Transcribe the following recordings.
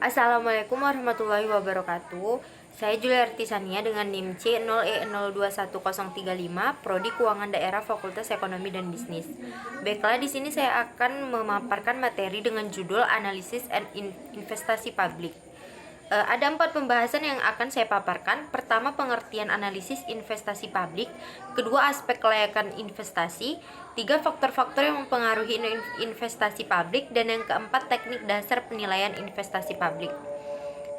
Assalamualaikum warahmatullahi wabarakatuh. Saya Juliarti Sania dengan NIM C0E021035, Prodi Keuangan Daerah Fakultas Ekonomi dan Bisnis. Baiklah, di sini saya akan memaparkan materi dengan judul Analisis and Investasi Publik. Ada 4 pembahasan yang akan saya paparkan. Pertama, pengertian analisis investasi publik. Kedua, aspek kelayakan investasi. 3, faktor-faktor yang mempengaruhi investasi publik. Dan yang keempat, teknik dasar penilaian investasi publik.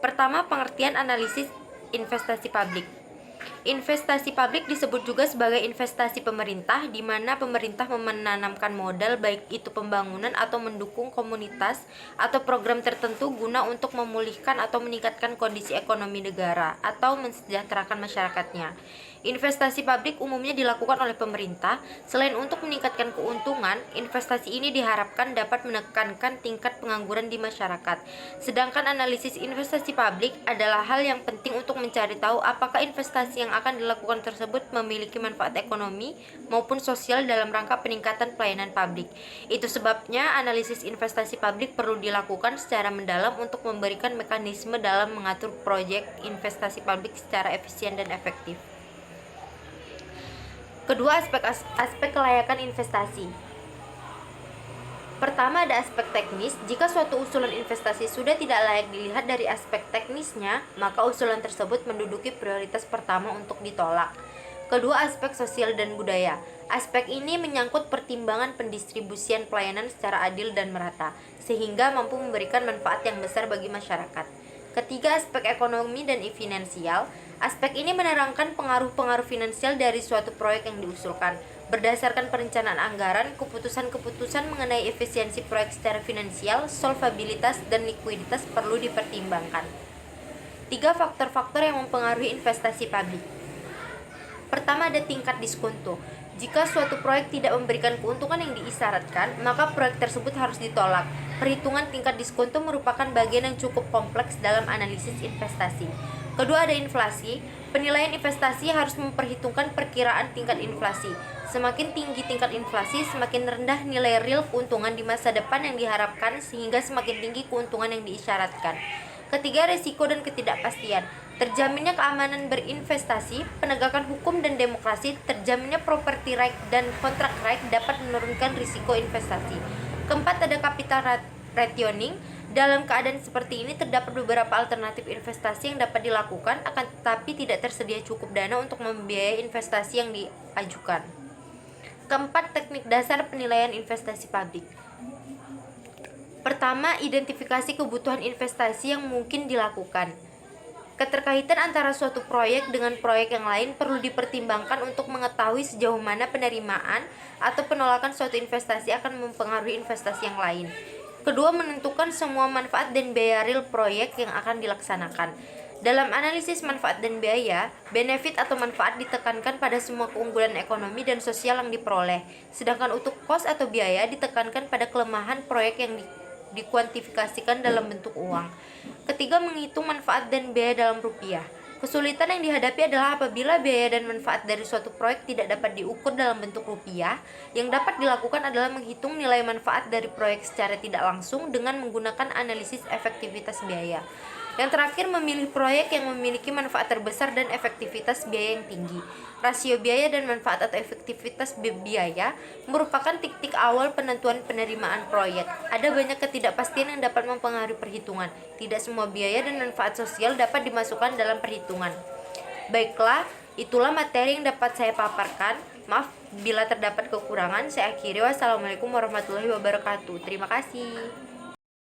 Pertama, pengertian analisis investasi publik. Investasi publik disebut juga sebagai investasi pemerintah, di mana pemerintah menanamkan modal, baik itu pembangunan atau mendukung komunitas atau program tertentu guna untuk memulihkan atau meningkatkan kondisi ekonomi negara atau mensejahterakan masyarakatnya. Investasi publik umumnya dilakukan oleh pemerintah. Selain untuk meningkatkan keuntungan, investasi ini diharapkan dapat menekankan tingkat pengangguran di masyarakat. Sedangkan analisis investasi publik adalah hal yang penting untuk mencari tahu apakah investasi yang akan dilakukan tersebut memiliki manfaat ekonomi maupun sosial dalam rangka peningkatan pelayanan publik. Itu sebabnya analisis investasi publik perlu dilakukan secara mendalam untuk memberikan mekanisme dalam mengatur proyek investasi publik secara efisien dan efektif. Kedua, aspek kelayakan investasi. Pertama, ada aspek teknis. Jika suatu usulan investasi sudah tidak layak dilihat dari aspek teknisnya, maka usulan tersebut menduduki prioritas pertama untuk ditolak. Kedua, aspek sosial dan budaya. Aspek ini menyangkut pertimbangan pendistribusian pelayanan secara adil dan merata, sehingga mampu memberikan manfaat yang besar bagi masyarakat. Ketiga, aspek ekonomi dan finansial. Aspek ini menerangkan pengaruh-pengaruh finansial dari suatu proyek yang diusulkan. Berdasarkan perencanaan anggaran, keputusan-keputusan mengenai efisiensi proyek secara finansial, solvabilitas, dan likuiditas perlu dipertimbangkan. 3, faktor-faktor yang mempengaruhi investasi publik. Pertama, ada tingkat diskonto. Jika suatu proyek tidak memberikan keuntungan yang diisyaratkan, maka proyek tersebut harus ditolak. Perhitungan tingkat diskonto merupakan bagian yang cukup kompleks dalam analisis investasi. Kedua, ada inflasi. Penilaian investasi harus memperhitungkan perkiraan tingkat inflasi. Semakin tinggi tingkat inflasi, semakin rendah nilai real keuntungan di masa depan yang diharapkan, sehingga semakin tinggi keuntungan yang diisyaratkan. Ketiga, risiko dan ketidakpastian. Terjaminnya keamanan berinvestasi, penegakan hukum dan demokrasi, terjaminnya property right dan contract right dapat menurunkan risiko investasi. Keempat, ada capital rationing. Dalam keadaan seperti ini terdapat beberapa alternatif investasi yang dapat dilakukan, akan tetapi tidak tersedia cukup dana untuk membiayai investasi yang diajukan. Keempat, teknik dasar penilaian investasi publik. Pertama, identifikasi kebutuhan investasi yang mungkin dilakukan. Keterkaitan antara suatu proyek dengan proyek yang lain perlu dipertimbangkan untuk mengetahui sejauh mana penerimaan atau penolakan suatu investasi akan mempengaruhi investasi yang lain. Kedua, menentukan semua manfaat dan biaya real proyek yang akan dilaksanakan. Dalam analisis manfaat dan biaya, benefit atau manfaat ditekankan pada semua keunggulan ekonomi dan sosial yang diperoleh, sedangkan untuk cost atau biaya ditekankan pada kelemahan proyek yang dikuantifikasikan dalam bentuk uang. Ketiga, menghitung manfaat dan biaya dalam rupiah. Kesulitan yang dihadapi adalah apabila biaya dan manfaat dari suatu proyek tidak dapat diukur dalam bentuk rupiah. Yang dapat dilakukan adalah menghitung nilai manfaat dari proyek secara tidak langsung dengan menggunakan analisis efektivitas biaya. Yang terakhir, memilih proyek yang memiliki manfaat terbesar dan efektivitas biaya yang tinggi. Rasio biaya dan manfaat atau efektivitas biaya merupakan titik awal penentuan penerimaan proyek. Ada banyak ketidakpastian yang dapat mempengaruhi perhitungan. Tidak semua biaya dan manfaat sosial dapat dimasukkan dalam perhitungan. Baiklah, itulah materi yang dapat saya paparkan. Maaf bila terdapat kekurangan. Saya akhiri. Wassalamualaikum warahmatullahi wabarakatuh. Terima kasih.